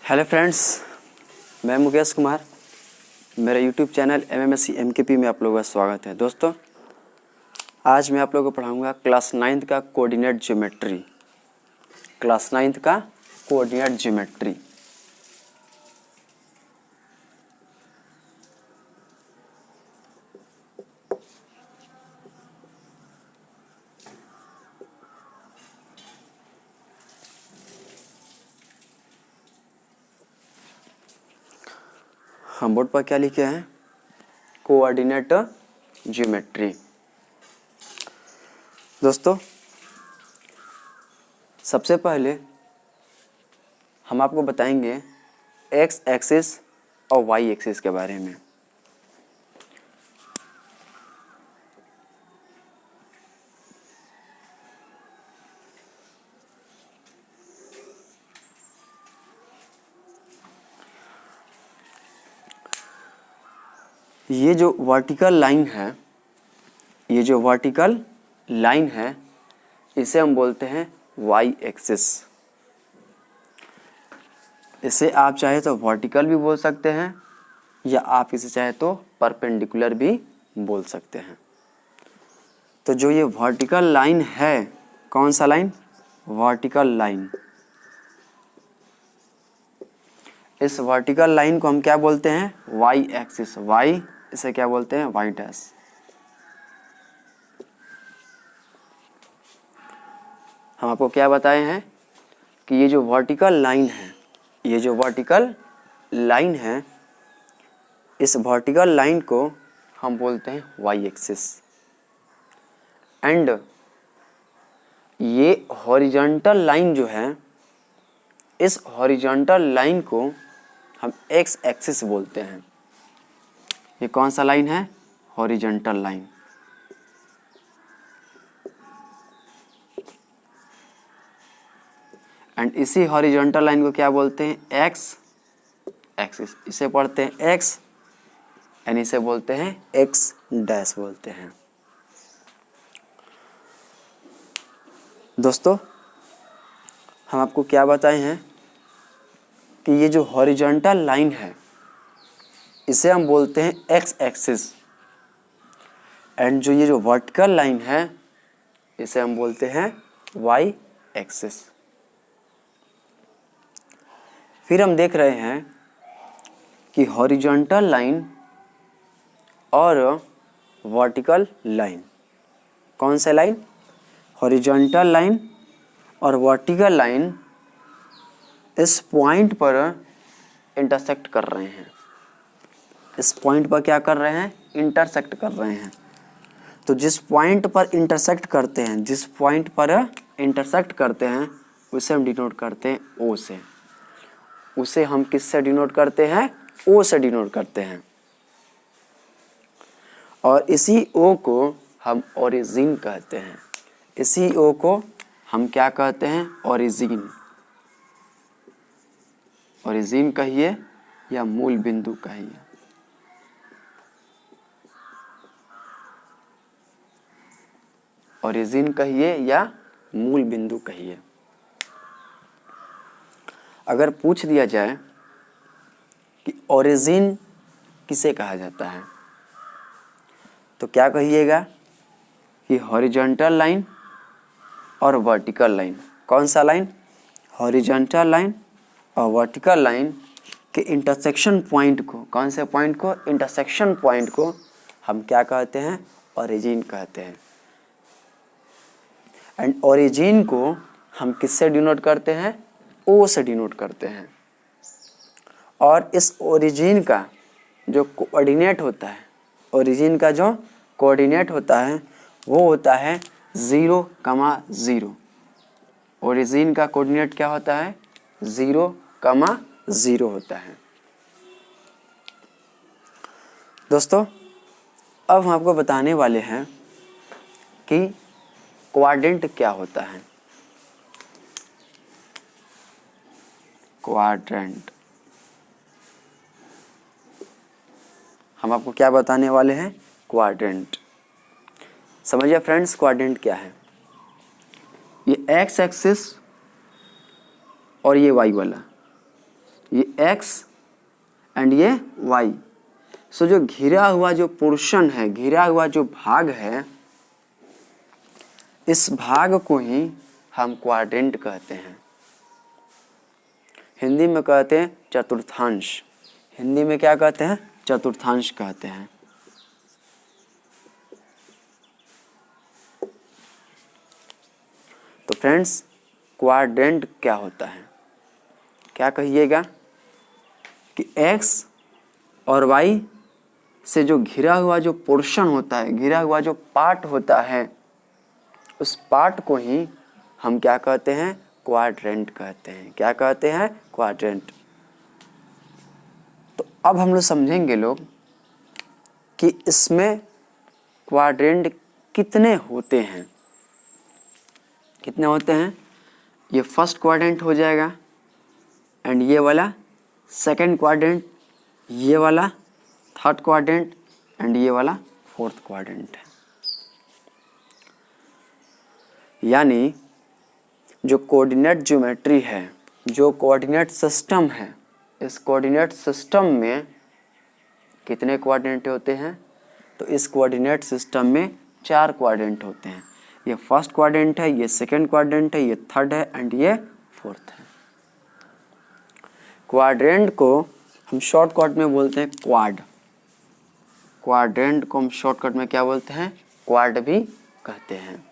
Hello friends, मैं मुकेश कुमार। मेरे YouTube channel MMSC MKP में आप लोगों का स्वागत है। दोस्तों, आज मैं आप लोगों को पढ़ाऊंगा क्लास 9th का कोऑर्डिनेट ज्योमेट्री। क्लास 9th का कोऑर्डिनेट ज्योमेट्री। हम बोर्ड पर क्या लिखे हैं? Coordinate geometry. दोस्तों, सबसे पहले हम आपको बताएंगे एक्स एक्सिस और वाई एक्सिस के बारे में। ये जो वर्टिकल लाइन है, इसे हम बोलते हैं वाई एक्सिस। इसे आप चाहे तो वर्टिकल भी बोल सकते हैं या आप इसे चाहे तो परपेंडिकुलर भी बोल सकते हैं। तो जो ये वर्टिकल लाइन है, कौन सा लाइन? Vertical line. इस वर्टिकल लाइन को हम क्या बोलते हैं? Y axis. वाई, इसे क्या बोलते हैं? Y dash. हम आपको क्या बताए हैं कि ये जो वर्टिकल लाइन है, इस वर्टिकल लाइन को हम बोलते हैं वाई एक्सिस। एंड ये हॉरिजॉन्टल लाइन जो है, इस हॉरिजॉन्टल लाइन को हम एक्स एक्सिस बोलते हैं। ये कौन सा लाइन है? Horizontal line. एंड इसी हॉरिजॉन्टल लाइन को क्या बोलते हैं? X axis. इसे पढ़ते हैं एक्स एंड इसे बोलते हैं एक्स डैश बोलते हैं। दोस्तों, हम आपको क्या बताए हैं कि ये जो हॉरिजॉन्टल लाइन है, इसे हम बोलते हैं एक्स एक्सिस। एंड जो ये जो वर्टिकल लाइन है, इसे हम बोलते हैं वाई एक्सिस। फिर हम देख रहे हैं कि हॉरिजॉन्टल लाइन और वर्टिकल लाइन, कौन सा लाइन? हॉरिजॉन्टल लाइन और वर्टिकल लाइन इस पॉइंट पर इंटरसेक्ट कर रहे हैं। इस पॉइंट पर क्या कर रहे हैं? इंटरसेक्ट कर रहे हैं। तो जिस पॉइंट पर इंटरसेक्ट करते हैं उसे हम डिनोट करते हैं ओ से। उसे हम किससे डिनोट करते हैं? ओ से डिनोट करते हैं। और इसी ओ को हम ओरिजिन कहते हैं। इसी ओ को हम क्या कहते हैं? ओरिजिन। ओरिजिन कहिए या मूल बिंदु कहिए। ओरिजिन कहिए या मूल बिंदु कहिए। अगर पूछ दिया जाए कि ओरिजिन किसे कहा जाता है, तो क्या कहिएगा कि हॉरिजॉन्टल लाइन और वर्टिकल लाइन। कौन सा लाइन? हॉरिजॉन्टल लाइन और वर्टिकल लाइन के इंटरसेक्शन पॉइंट को, कौन से पॉइंट को? इंटरसेक्शन पॉइंट को हम क्या कहते हैं? ओरिजिन कहते हैं। एंड ओरिजिन को हम किससे डिनोट करते हैं? ओ से डिनोट करते हैं। और इस ओरिजिन का जो कोऑर्डिनेट होता है, ओरिजिन का जो कोऑर्डिनेट होता है वो होता है 0,0। ओरिजिन का कोऑर्डिनेट क्या होता है? 0,0 होता है। दोस्तों, अब हम आपको बताने वाले हैं कि क्वाड्रेंट क्या होता है। क्वाड्रेंट हम आपको क्या बताने वाले हैं? क्वाड्रेंट। समझिए फ्रेंड्स, क्वाड्रेंट क्या है? ये एक्स एक्सिस और ये वाई वाला, ये x एंड ये y। सो जो घिरा हुआ जो पोर्शन है, घिरा हुआ जो भाग है, इस भाग को ही हम क्वाड्रेंट कहते हैं। हिंदी में कहते हैं चतुर्थांश। हिंदी में क्या कहते हैं? चतुर्थांश कहते हैं। तो फ्रेंड्स, क्वाड्रेंट क्या होता है? क्या कहिएगा कि x और y से जो घिरा हुआ जो पोर्शन होता है, घिरा हुआ जो पार्ट होता है, उस पार्ट को ही हम क्या कहते हैं? क्वाड्रेंट कहते हैं। क्या कहते हैं? क्वाड्रेंट। तो अब हम लोग समझेंगे लोग कि इसमें क्वाड्रेंट कितने होते हैं। कितने होते हैं? ये फर्स्ट क्वाड्रेंट हो जाएगा, एंड ये वाला सेकंड क्वाड्रेंट, ये वाला थर्ड क्वाड्रेंट, एंड ये वाला फोर्थ क्वाड्रेंट है। यानी जो कोऑर्डिनेट ज्योमेट्री है, जो कोऑर्डिनेट सिस्टम है, इस कोऑर्डिनेट सिस्टम में कितने क्वाड्रेंट होते हैं? तो इस कोऑर्डिनेट सिस्टम में 4 क्वाड्रेंट होते हैं। ये फर्स्ट क्वाड्रेंट है, ये सेकंड क्वाड्रेंट है, ये थर्ड है, एंड ये फोर्थ है। क्वाड्रेंट को हम शॉर्टकट में बोलते हैं क्वाड। क्वाड्रेंट को हम शॉर्टकट में क्या बोलते हैं? क्वाड भी कहते हैं।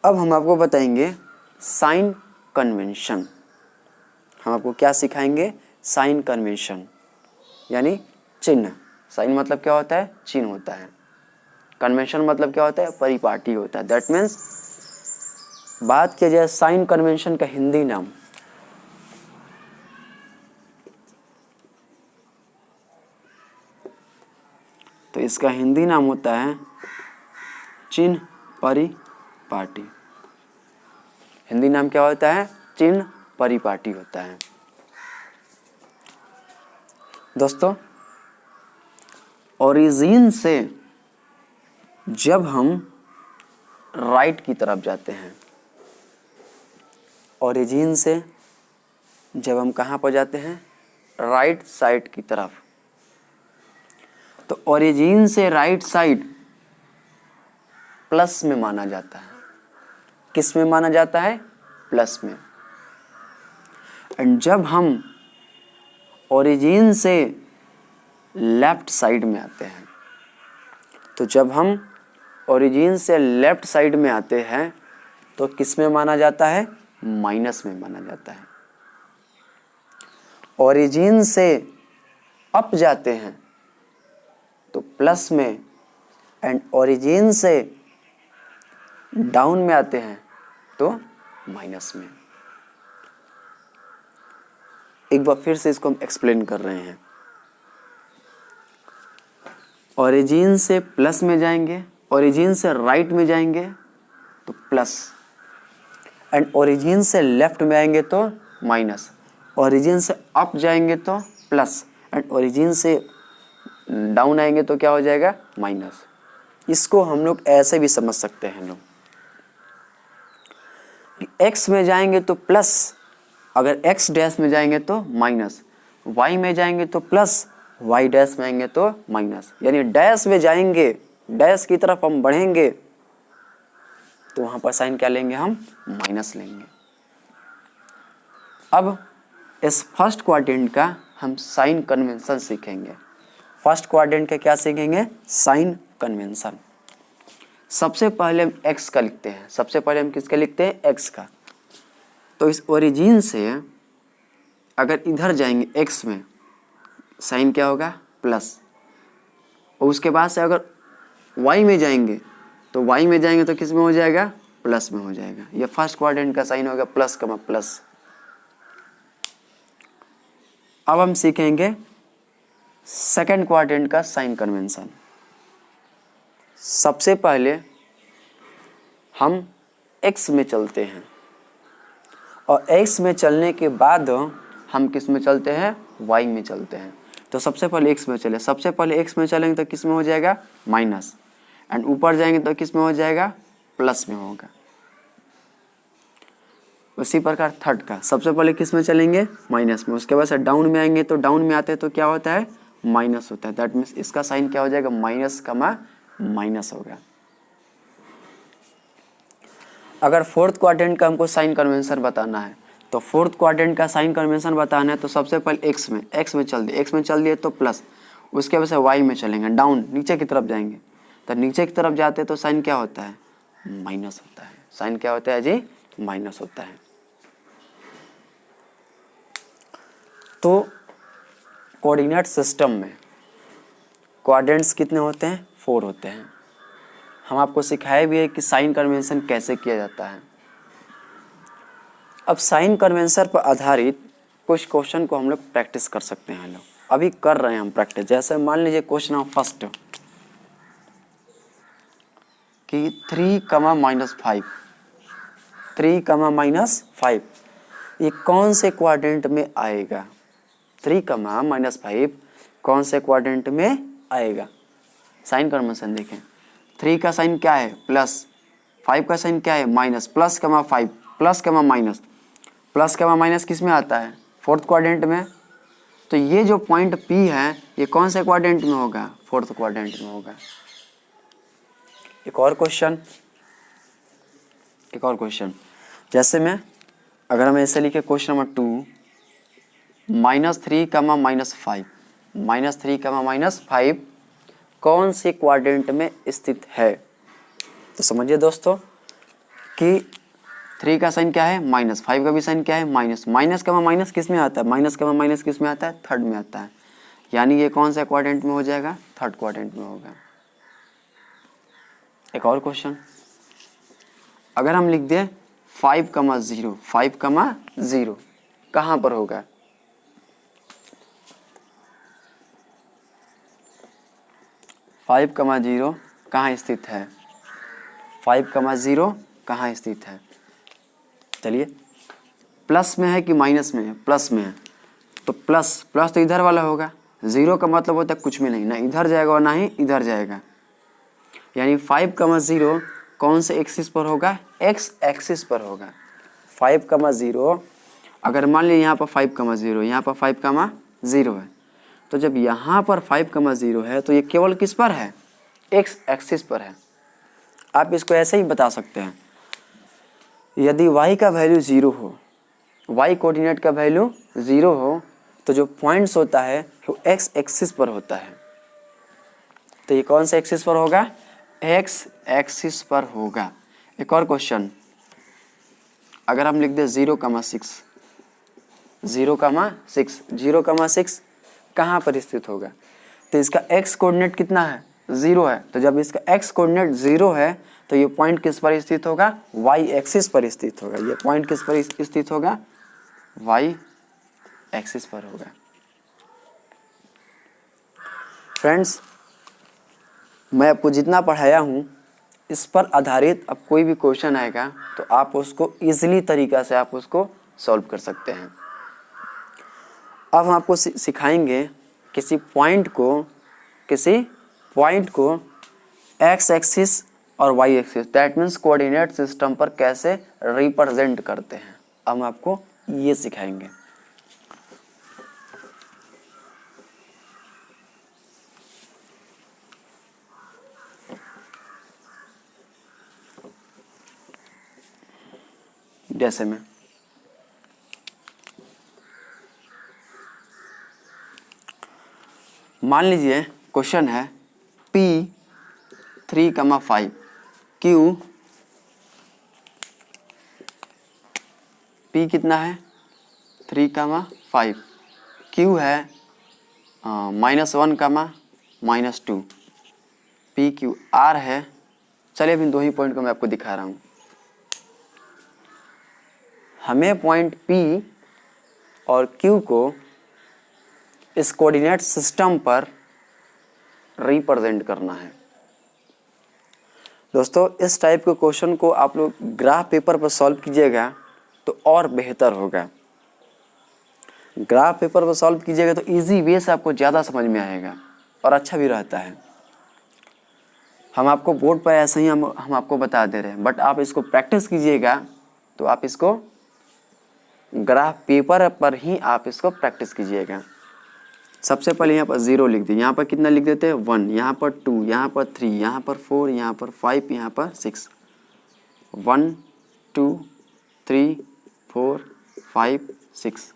अब हम आपको बताएंगे साइन कन्वेंशन। हम आपको क्या सिखाएंगे? साइन कन्वेंशन, यानी चिन्ह। साइन मतलब क्या होता है? चिन्ह होता है। कन्वेंशन मतलब क्या होता है? परिपाटी होता है। दैट मीन्स बात किया जाए साइन कन्वेंशन का हिंदी नाम, तो इसका हिंदी नाम होता है चिन्ह परिपाटी। हिंदी नाम क्या होता है? चिन्ह परिपाटी होता है। दोस्तों, ओरिजिन से जब हम राइट की तरफ जाते हैं, ओरिजिन से जब हम कहाँ पर जाते हैं? राइट साइड की तरफ, तो ओरिजिन से राइट साइड प्लस में माना जाता है। किस में माना जाता है? प्लस में। एंड जब हम ओरिजिन से लेफ्ट साइड में आते हैं, तो जब हम ओरिजिन से लेफ्ट साइड में आते हैं तो किस में माना जाता है? माइनस में माना जाता है। ओरिजिन से अप जाते हैं तो प्लस में, एंड ओरिजिन से डाउन में आते हैं तो माइनस में। एक बार फिर से इसको हम एक्सप्लेन कर रहे हैं। ओरिजिन से प्लस में जाएंगे, ओरिजिन से राइट में जाएंगे तो प्लस, एंड ओरिजिन से लेफ्ट में आएंगे तो माइनस, ओरिजिन से अप जाएंगे तो प्लस, एंड ओरिजिन से डाउन आएंगे तो क्या हो जाएगा? माइनस। इसको हम लोग ऐसे भी समझ सकते हैं लोग, एक्स में जाएंगे तो प्लस, अगर एक्स डैश में जाएंगे तो माइनस, वाई में जाएंगे तो प्लस, वाई डैश में आएंगे तो माइनस। यानी डैश में जाएंगे, डैश की तरफ हम बढ़ेंगे तो वहां पर साइन क्या लेंगे? हम माइनस लेंगे। अब इस फर्स्ट क्वाड्रेंट का हम साइन कन्वेंशन सीखेंगे। फर्स्ट क्वाड्रेंट का क्या सीखेंगे? Sign convention. सबसे पहले हम एक्स का लिखते हैं। सबसे पहले हम किसका लिखते हैं? एक्स का। तो इस ओरिजिन से अगर इधर जाएंगे एक्स में, साइन क्या होगा? प्लस। और उसके बाद से अगर वाई में जाएंगे तो वाई में जाएंगे तो किस में हो जाएगा? प्लस में हो जाएगा। ये फर्स्ट क्वाड्रेंट का साइन होगा प्लस का प्लस। अब हम सीखेंगे सेकंड क्वाड्रेंट का साइन कन्वेंशन। सबसे पहले हम एक्स में चलते हैं, और एक्स में चलने के बाद हम किस में चलते हैं? वाई में चलते हैं। तो सबसे पहले एक्स में चले, सबसे पहले एक्स में चलेंगे तो किस में हो जाएगा? माइनस, एंड ऊपर जाएंगे तो किस में हो जाएगा? प्लस में होगा। उसी प्रकार थर्ड का सबसे पहले किस में चलेंगे, माइनस में, उसके बाद से डाउन में आएंगे तो डाउन में आते हैं तो क्या होता है, माइनस होता है। दैट मीन्स इसका साइन क्या हो जाएगा, माइनस कमा माइनस होगा। अगर फोर्थ क्वाड्रेंट का हमको साइन कन्वेंशन बताना है तो फोर्थ क्वाड्रेंट का साइन कन्वेंशन बताना है तो सबसे पहले एक्स में चल दिए तो प्लस, उसके बाद से वाई में चलेंगे, डाउन नीचे की तरफ जाएंगे तो नीचे की तरफ जाते तो साइन क्या होता है, माइनस होता है। साइन क्या होता है जी, माइनस होता है। तो कोऑर्डिनेट सिस्टम में क्वाड्रेंट्स कितने होते हैं, 4 होते हैं। हम आपको सिखाए भी है कि साइन कन्वेंशन कैसे किया जाता है। अब साइन कन्वेंशन पर आधारित कुछ क्वेश्चन को हम लोग प्रैक्टिस कर सकते हैं। लोग अभी कर रहे हैं हम प्रैक्टिस। जैसे मान लीजिए क्वेश्चन फर्स्ट कि 3, -5, 3, -5 ये कौन से क्वाड्रेंट में आएगा, 3, -5 कौन से क्वाड्रेंट में आएगा। साइन कन्वेंशन देखें, 3 का साइन क्या है, प्लस, 5 का साइन क्या है, minus, plus, 5, plus, minus, plus, minus किस में आता है, फोर्थ क्वाड्रेंट में। तो ये जो पॉइंट P है ये कौन से क्वाड्रेंट में होगा, फोर्थ क्वाड्रेंट में होगा। एक और क्वेश्चन जैसे में अगर हम ऐसे लिखे क्वेश्चन नंबर 2, -3, -5 कौन से क्वाड्रेंट में स्थित है। तो समझिए दोस्तों कि 3 का साइन क्या है, माइनस, 5 का भी साइन क्या है, माइनस, माइनस किस में आता है, माइनस किस में आता है, थर्ड में आता है। यानी ये कौन सा क्वाड्रेंट में हो जाएगा, थर्ड क्वाड्रेंट में होगा। एक और क्वेश्चन अगर हम लिख दें 5, 0 कहाँ पर होगा, फाइव कमा जीरो कहाँ स्थित है, 5, 0 कहाँ स्थित है। चलिए प्लस में है कि माइनस में है, प्लस में है तो प्लस तो इधर वाला होगा। 0 का मतलब होता है कुछ में नहीं, ना इधर जाएगा और ना ही इधर जाएगा। यानी 5, 0 कौन से एक्सिस पर होगा, एक्स एक्सिस पर होगा। 5, 0 अगर मान लीजिए यहाँ पर 5, 0 यहाँ पर 5, 0 है तो जब यहाँ पर 5, 0 है तो ये केवल किस पर है, एक्स एक्सिस पर है। आप इसको ऐसे ही बता सकते हैं, यदि y का वैल्यू 0 हो, y कोऑर्डिनेट का वैल्यू 0 हो तो जो पॉइंट्स होता है वो x एक्सिस पर होता है। तो ये कौन से एक्सिस पर होगा, x एक्सिस पर होगा। एक और क्वेश्चन अगर हम लिख दे 0,6 कहाँ पर स्थित होगा। तो इसका x कोऑर्डिनेट कितना है, 0 है। तो जब इसका x कोऑर्डिनेट 0 है तो ये पॉइंट किस पर स्थित होगा, y एक्सिस पर स्थित होगा। ये पॉइंट किस पर स्थित होगा, y एक्सिस पर होगा। फ्रेंड्स मैं आपको जितना पढ़ाया हूँ इस पर आधारित अब कोई भी क्वेश्चन आएगा तो आप उसको इजीली तरीका से आप उसको सॉल्व कर सकते हैं। अब हम आपको सिखाएंगे किसी पॉइंट को x एक्सिस और y axis that means coordinate system पर कैसे रिप्रेजेंट करते हैं। अब हम आपको ये सिखाएंगे। जैसे में मान लीजिए क्वेश्चन है P 3, 5 Q P कितना है 3, 5 Q है -1, -2 P Q R है। चलिए अभी 2 ही पॉइंट को मैं आपको दिखा रहा हूँ। हमें पॉइंट P और Q को इस कोऑर्डिनेट सिस्टम पर रिप्रेजेंट करना है। दोस्तों इस टाइप के क्वेश्चन को आप लोग ग्राफ पेपर पर सॉल्व कीजिएगा तो और बेहतर होगा। ग्राफ पेपर पर सॉल्व कीजिएगा तो इजी वे से आपको ज़्यादा समझ में आएगा और अच्छा भी रहता है। हम आपको बोर्ड पर ऐसे ही हम आपको बता दे रहे हैं, बट आप इसको प्रैक्टिस कीजिएगा तो आप इसको ग्राफ पेपर पर ही आप इसको प्रैक्टिस कीजिएगा। सबसे पहले यहाँ पर 0 लिख दिए, यहाँ पर कितना लिख देते हैं 1, यहाँ पर 2, यहाँ पर 3, यहाँ पर 4, यहाँ पर 5, यहाँ पर 6। 1 2 3 4 5 6।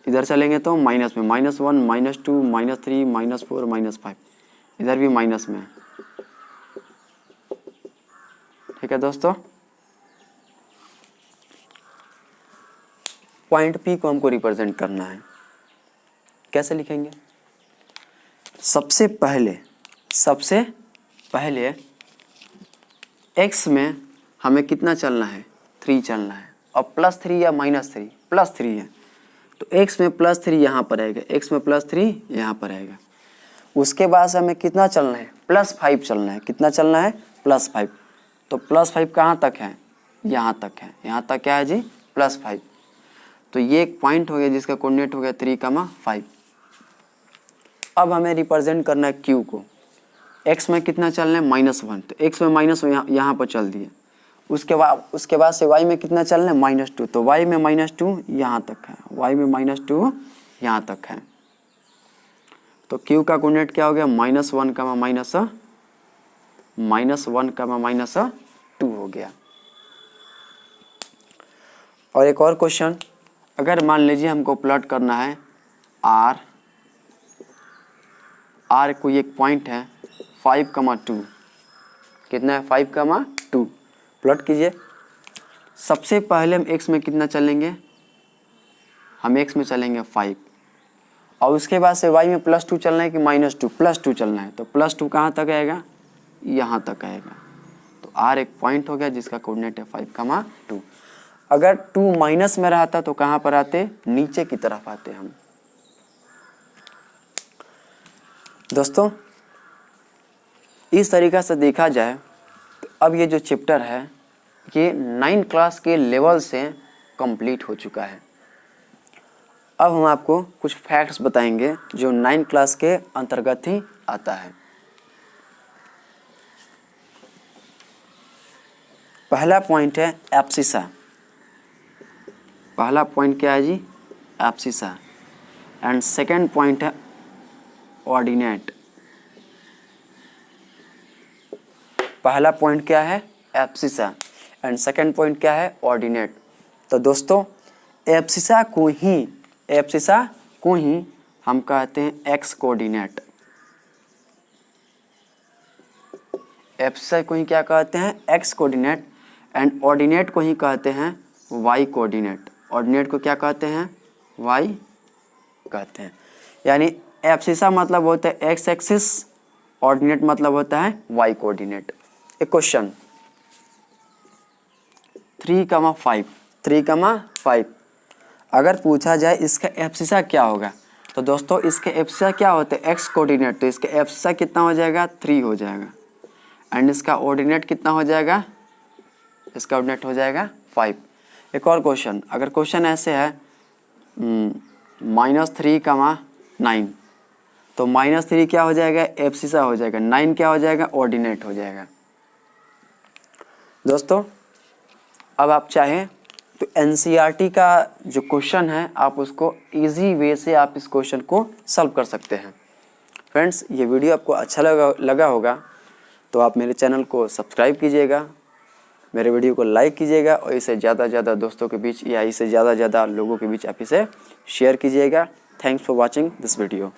इधर चलेंगे तो माइनस में, -1 -2 -3 -4 -5, इधर भी माइनस में। ठीक है दोस्तों, पॉइंट P को हमको रिप्रेजेंट करना है। कैसे लिखेंगे? सबसे पहले x में हमें कितना चलना है, 3 चलना है, और +3 या -3, +3 है तो x में +3 यहाँ पर आएगा, x में +3 यहाँ पर आएगा। उसके बाद से हमें कितना चलना है, +5 चलना है। कितना चलना है? +5। तो +5 कहाँ तक है? यहाँ तक है। यहाँ तक क्या है जी? +5। तो ये एक पॉइंट हो गया जिसका कोऑर्डिनेट हो गया 3,5। अब हमें रिप्रेजेंट करना है Q को। x में कितना चलना है? -1। तो x में -1 यहाँ पर चल दिए। उसके बाद से y में कितना चलना है? -2। तो y में -2 यहाँ तक है, y में -2 यहाँ तक है। तो Q का कोऑर्डिनेट क्या हो गया? -1, -2 हो गया। और एक और क्वेश्चन, अगर मान लीजिए हमको प्लॉट करना है R कोई एक पॉइंट है 5,2, कितना है? 5,2। प्लॉट कीजिए। सबसे पहले हम x में कितना चलेंगे? हम x में चलेंगे 5, और उसके बाद से y में +2 चलना है कि -2? +2 चलना है। तो +2 कहाँ तक आएगा? यहाँ तक आएगा। तो R एक पॉइंट हो गया जिसका कोऑर्डिनेट है 5,2। अगर 2 माइनस में रहता तो कहाँ पर आते? नीचे की तरफ आते हम। दोस्तों, इस तरीक़ा से देखा जाए तो अब ये जो चैप्टर है ये 9 क्लास के लेवल से कंप्लीट हो चुका है। अब हम आपको कुछ फैक्ट्स बताएंगे जो 9 क्लास के अंतर्गत ही आता है। पहला पॉइंट है एब्सिसा। पहला पॉइंट क्या है जी? एब्सिसा। एंड सेकंड पॉइंट है ऑर्डिनेट। पहला पॉइंट क्या है? एब्सिसा। एंड सेकंड पॉइंट क्या है? ऑर्डिनेट। तो दोस्तों, एब्सिसा को ही हम कहते हैं एक्स कोऑर्डिनेट। एब्सिसा को ही क्या कहते हैं? X coordinate. एंड ऑर्डिनेट को ही कहते हैं वाई कोऑर्डिनेट। ऑर्डिनेट को क्या कहते हैं? वाई कहते हैं। यानी एब्सिसा मतलब होता है एक्स एक्सिस, ऑर्डिनेट मतलब होता है वाई कोऑर्डिनेट। एक क्वेश्चन 3,5 अगर पूछा जाए इसका एब्सिसा क्या होगा, तो दोस्तों इसके एब्सिसा क्या होते हैं? X coordinate. तो इसका एब्सिसा कितना हो जाएगा? 3 हो जाएगा। एंड इसका ऑर्डिनेट कितना हो जाएगा? इसका ऑर्डिनेट हो जाएगा 5। एक और क्वेश्चन, अगर क्वेश्चन ऐसे है -3,9, तो -3 क्या हो जाएगा? एब्सिसा हो जाएगा। 9 क्या हो जाएगा? ऑर्डिनेट हो जाएगा। दोस्तों, अब आप चाहें तो NCERT का जो क्वेश्चन है आप उसको इजी वे से आप इस क्वेश्चन को सॉल्व कर सकते हैं। फ्रेंड्स, ये वीडियो आपको अच्छा लगा होगा तो आप मेरे चैनल को सब्सक्राइब कीजिएगा, मेरे वीडियो को लाइक कीजिएगा, और इसे ज़्यादा से ज़्यादा दोस्तों के बीच या इसे ज़्यादा से ज़्यादा लोगों के बीच आप इसे शेयर कीजिएगा। Thanks for watching this video.